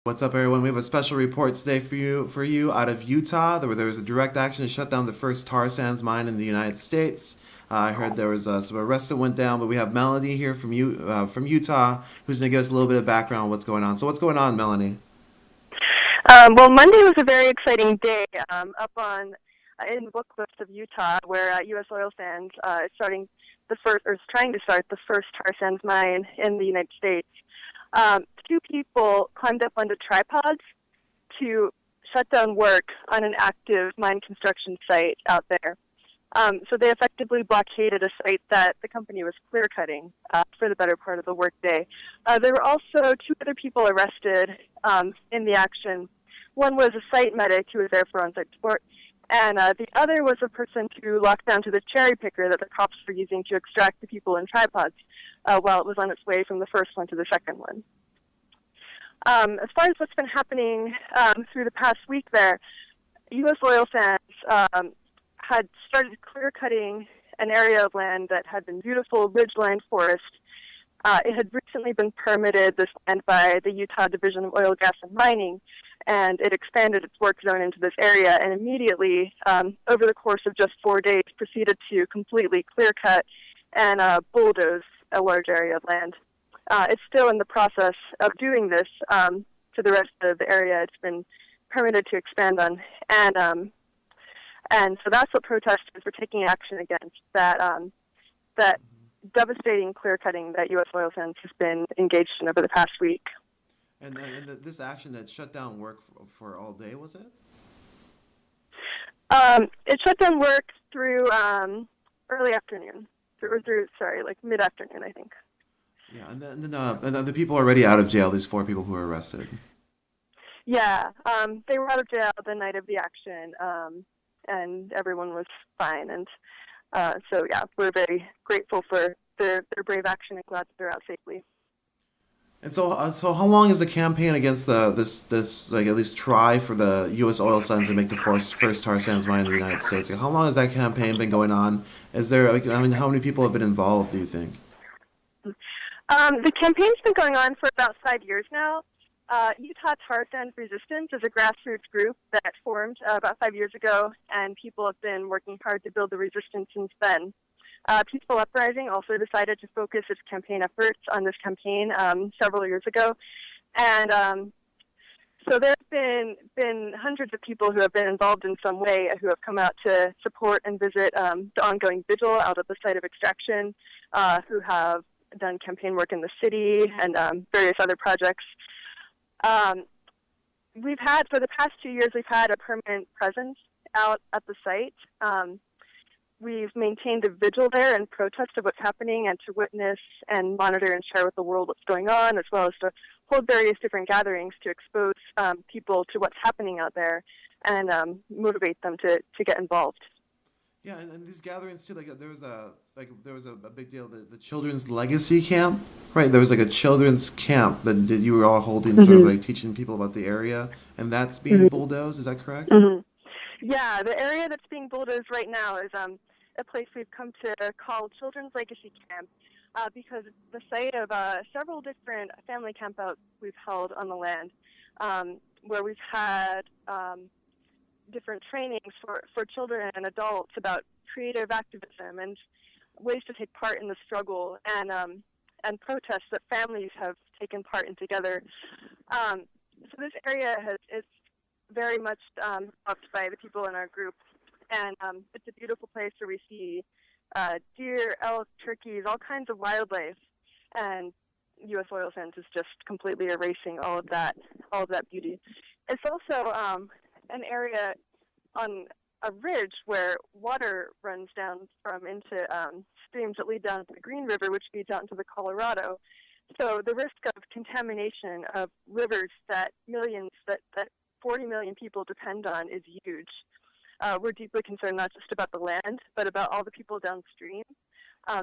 What's up, everyone? We have a special report today for you out of Utah, where there was a direct action to shut down the first tar sands mine in the United States. I heard there was some arrests that went down, but we have Melanie here from Utah, who's going to give us a little bit of background on what's going on. So, what's going on, Melanie? Well, Monday was a very exciting day up on in the booklist of Utah, where U.S. oil sands is starting the first, or is trying to start the first tar sands mine in the United States. Two people climbed up onto tripods to shut down work on an active mine construction site out there. So they effectively blockaded a site that the company was clear cutting for the better part of the workday. There were also two other people arrested in the action. One was a site medic who was there for on-site support, and the other was a person who locked down to the cherry picker that the cops were using to extract the people in tripods while it was on its way from the first one to the second one. As far as what's been happening through the past week there, U.S. oil sands had started clear-cutting an area of land that had been beautiful ridgeline forest. It had recently been permitted, this land, by the Utah Division of Oil, Gas, and Mining, and it expanded its work zone into this area, and immediately, over the course of just 4 days, proceeded to completely clear-cut and bulldoze a large area of land. It's still in the process of doing this to the rest of the area it's been permitted to expand on, and so that's what protesters were taking action against, that devastating clear-cutting that U.S. oil sands has been engaged in over the past week. This action that shut down work for all day, was it? It shut down work through early afternoon, like mid-afternoon, I think. Yeah, and then the people are already out of jail, these four people who were arrested. Yeah, they were out of jail the night of the action, and everyone was fine. And so, yeah, we're very grateful for their brave action and glad that they're out safely. And so how long is the campaign against this like at least try for the U.S. oil sands to make the first tar sands mine in the United States? Like, how long has that campaign been going on? Is there how many people have been involved, do you think? The campaign's been going on for about 5 years now. Utah Tar Sands Resistance is a grassroots group that formed about 5 years ago, and people have been working hard to build the resistance since then. Peaceful Uprising also decided to focus its campaign efforts on this campaign several years ago, and so there have been hundreds of people who have been involved in some way who have come out to support and visit the ongoing vigil out at the site of extraction, who have done campaign work in the city and various other projects. For the past 2 years, we've had a permanent presence out at the site. We've maintained a vigil there in protest of what's happening and to witness and monitor and share with the world what's going on, as well as to hold various different gatherings to expose people to what's happening out there and motivate them to get involved. Yeah, and these gatherings too. Like there was a big deal. The Children's Legacy Camp, right? There was like a children's camp that you were all holding, sort of like teaching people about the area, and that's being bulldozed. Is that correct? Yeah, the area that's being bulldozed right now is a place we've come to call Children's Legacy Camp because it's the site of several different family campouts we've held on the land, where we've had different trainings for children and adults about creative activism and ways to take part in the struggle and protests that families have taken part in together. So this area is very much loved by the people in our group, and it's a beautiful place where we see deer, elk, turkeys, all kinds of wildlife, and U.S. oil sands is just completely erasing all of that beauty. It's also an area on a ridge where water runs down into streams that lead down to the Green River, which leads out into the Colorado. So the risk of contamination of rivers that 40 million people depend on is huge. We're deeply concerned not just about the land, but about all the people downstream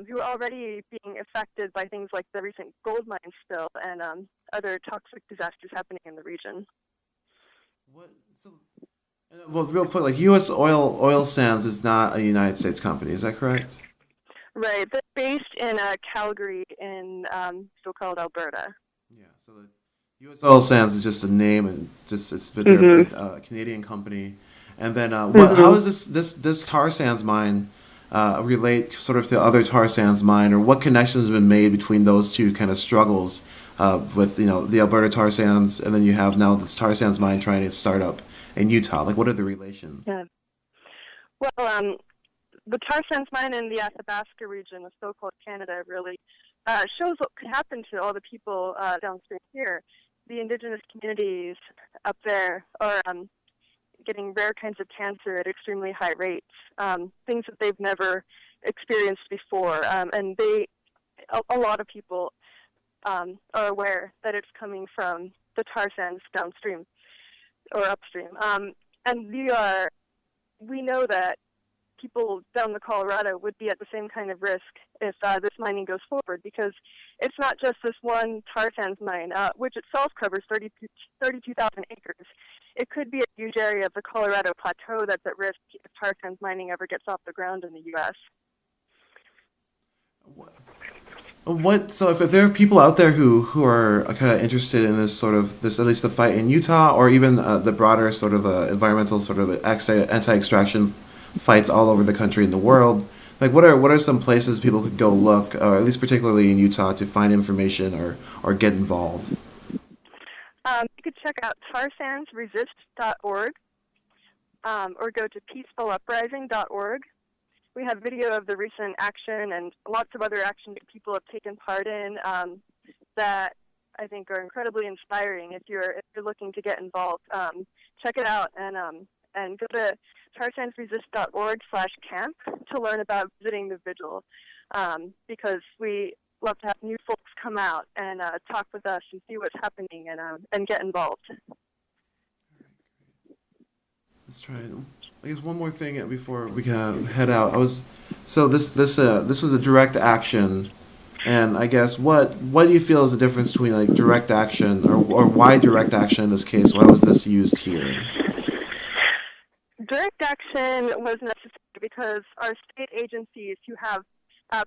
who are already being affected by things like the recent gold mine spill and other toxic disasters happening in the region. Well, real quick, like U.S. oil sands is not a United States company. Is that correct? Right. They're based in Calgary in so-called Alberta. Yeah. So U.S. Oil Sands is just a name, and it's they're Mhm. a Canadian company. And then how Mhm. is this tar sands mine relate sort of to other tar sands mine, or what connections have been made between those two kind of struggles with the Alberta tar sands, and then you have now this tar sands mine trying to start up in Utah. Like, what are the relations? Yeah. Well, the tar sands mine in the Athabasca region of so-called Canada really shows what could happen to all the people downstream here. The indigenous communities up there are getting rare kinds of cancer at extremely high rates, things that they've never experienced before, and a lot of people are aware that it's coming from the tar sands downstream or upstream, and we know that people down the Colorado would be at the same kind of risk if this mining goes forward, because it's not just this one tar sands mine, which itself covers 32,000 acres. It could be a huge area of the Colorado Plateau that's at risk if tar sands mining ever gets off the ground in the U.S. So if there are people out there who are kind of interested in this sort of this, at least the fight in Utah, or even the broader sort of environmental sort of anti-extraction fights all over the country and the world, like what are some places people could go look, or at least particularly in Utah, to find information or get involved? You could check out tarsandsresist.org, or go to peacefuluprising.org. We have video of the recent action and lots of other actions that people have taken part in that I think are incredibly inspiring. If you're looking to get involved, check it out and go to tarsandsresist.org/camp to learn about visiting the vigil, because we love to have new folks come out and talk with us and see what's happening and get involved. Let's try it. I guess one more thing before we can head out. This was a direct action, and I guess what do you feel is the difference between like direct action, or why direct action in this case? Why was this used here? Direct action was necessary because our state agencies who have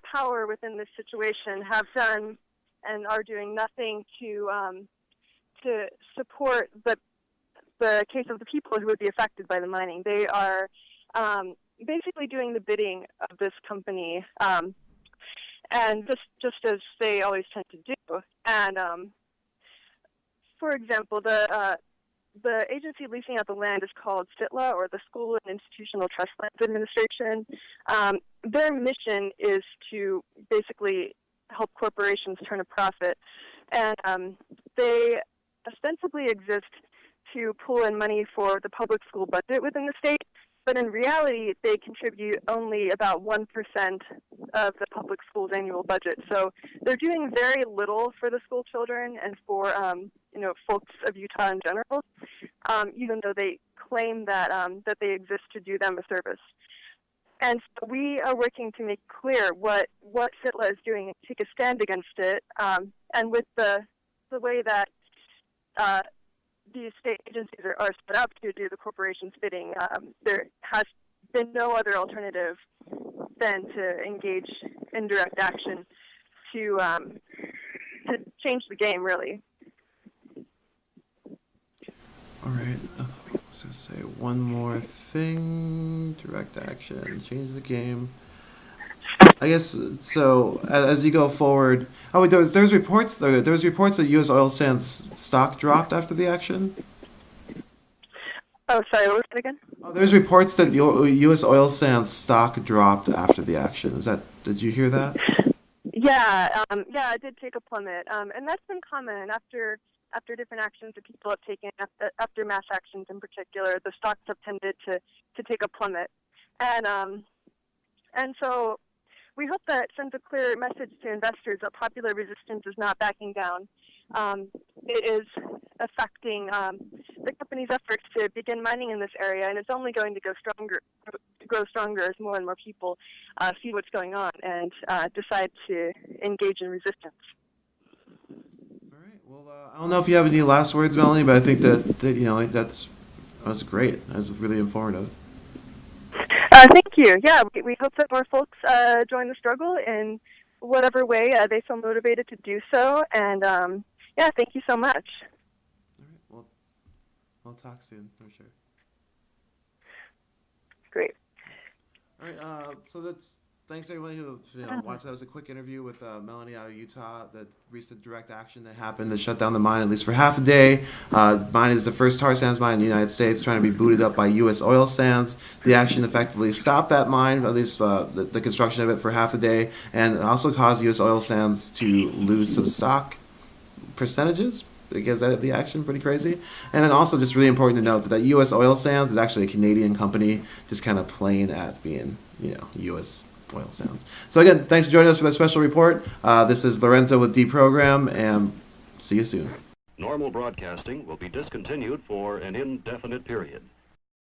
power within this situation have done and are doing nothing to support the case of the people who would be affected by the mining. They are basically doing the bidding of this company, and just as they always tend to do. And for example, the agency leasing out the land is called SITLA, or the School and Institutional Trust Lands Administration. Their mission is to basically help corporations turn a profit, and they ostensibly exist to pull in money for the public school budget within the state, but in reality, they contribute only about 1% of the public school's annual budget. So they're doing very little for the school children and for folks of Utah in general, even though they claim that they exist to do them a service. And so we are working to make clear what SITLA is doing and take a stand against it. And with the way that these state agencies are set up to do the corporation's bidding, there has been no other alternative than to engage in direct action to change the game, really. All right. I was gonna say one more thing. Direct action, change the game. I guess so. As you go forward, oh, wait, there's reports. There was reports that U.S. oil sands stock dropped after the action. Oh, sorry, what was it again? Oh, there's reports that U.S. oil sands stock dropped after the action. Did you hear that? Yeah, it did take a plummet, and that's been common after different actions that people have taken, after mass actions in particular. The stocks have tended to take a plummet, and so we hope that sends a clear message to investors that popular resistance is not backing down. It is affecting the company's efforts to begin mining in this area, and it's only going to grow stronger as more and more people see what's going on and decide to engage in resistance. All right. Well, I don't know if you have any last words, Melanie, but I think that that was great. That was really informative. Thank you. Yeah, we hope that more folks join the struggle in whatever way they feel motivated to do so. And yeah, thank you so much. I'll talk soon for sure. Great. All right. So thanks everyone who watched. That was a quick interview with Melanie out of Utah. The recent direct action that happened that shut down the mine at least for half a day. Mine is the first tar sands mine in the United States, trying to be booted up by U.S. oil sands. The action effectively stopped that mine, at least the construction of it, for half a day, and also caused U.S. oil sands to lose some stock percentages. Because the action pretty crazy. And then also just really important to note that U.S. Oil Sands is actually a Canadian company just kind of playing at being, U.S. Oil Sands. So again, thanks for joining us for that special report. This is Lorenzo with Deprogram, and see you soon. Normal broadcasting will be discontinued for an indefinite period.